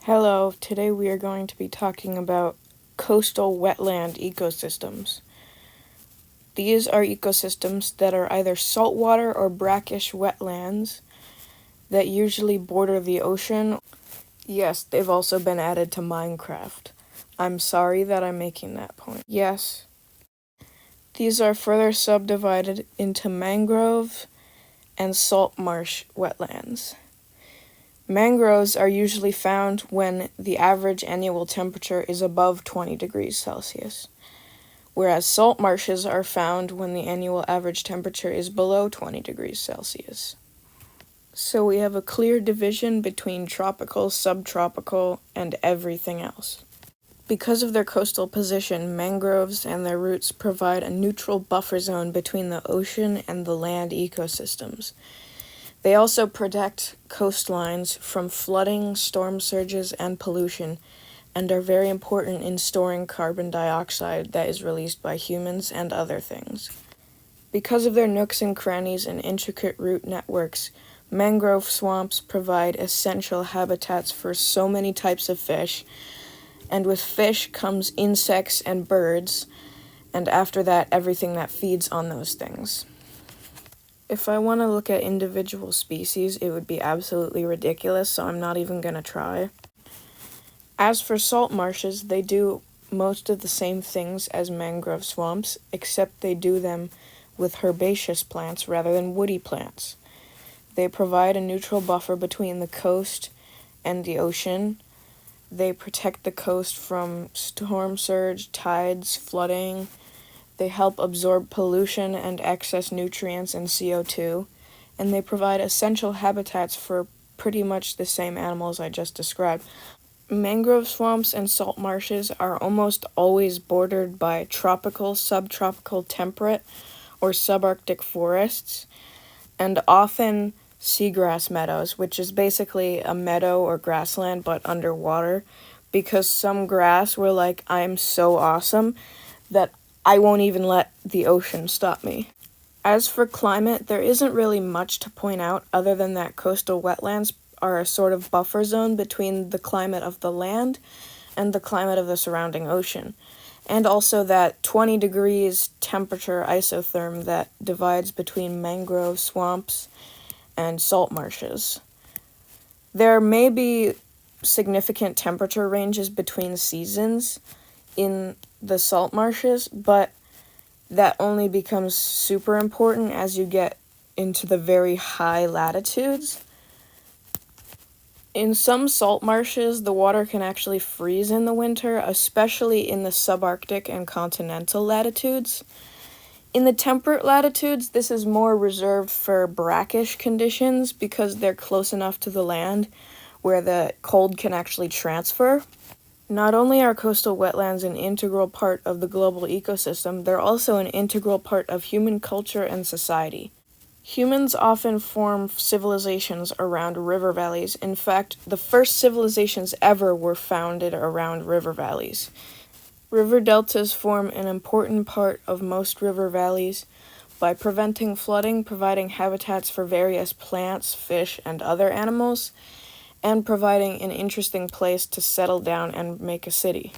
Hello, today we are going to be talking about coastal wetland ecosystems. These are ecosystems that are either saltwater or brackish wetlands that usually border the ocean. Yes, they've also been added to Minecraft. I'm sorry that I'm making that point. Yes. These are further subdivided into mangrove and salt marsh wetlands. Mangroves are usually found when the average annual temperature is above 20 degrees Celsius, whereas salt marshes are found when the annual average temperature is below 20 degrees Celsius. So we have a clear division between tropical, subtropical, and everything else. Because of their coastal position, mangroves and their roots provide a neutral buffer zone between the ocean and the land ecosystems. They also protect coastlines from flooding, storm surges, and pollution, and are very important in storing carbon dioxide that is released by humans and other things. Because of their nooks and crannies and intricate root networks, mangrove swamps provide essential habitats for so many types of fish, and with fish comes insects and birds, and after that, everything that feeds on those things. If I want to look at individual species, it would be absolutely ridiculous, so I'm not even going to try. As for salt marshes, they do most of the same things as mangrove swamps, except they do them with herbaceous plants rather than woody plants. They provide a neutral buffer between the coast and the ocean. They protect the coast from storm surge, tides, flooding. They help absorb pollution and excess nutrients and CO2, and they provide essential habitats for pretty much the same animals I just described. Mangrove swamps and salt marshes are almost always bordered by tropical, subtropical, temperate, or subarctic forests, and often seagrass meadows, which is basically a meadow or grassland but underwater, because some grass were like, I'm so awesome that I won't even let the ocean stop me. As for climate, there isn't really much to point out other than that coastal wetlands are a sort of buffer zone between the climate of the land and the climate of the surrounding ocean, and also that 20 degrees temperature isotherm that divides between mangrove swamps and salt marshes. There may be significant temperature ranges between seasons in the salt marshes, but that only becomes super important as you get into the very high latitudes. In some salt marshes, the water can actually freeze in the winter, especially in the subarctic and continental latitudes. In the temperate latitudes, this is more reserved for brackish conditions because they're close enough to the land where the cold can actually transfer. Not only are coastal wetlands an integral part of the global ecosystem, they're also an integral part of human culture and society. Humans often form civilizations around river valleys. In fact, the first civilizations ever were founded around river valleys. River deltas form an important part of most river valleys by preventing flooding, providing habitats for various plants, fish, and other animals, and providing an interesting place to settle down and make a city.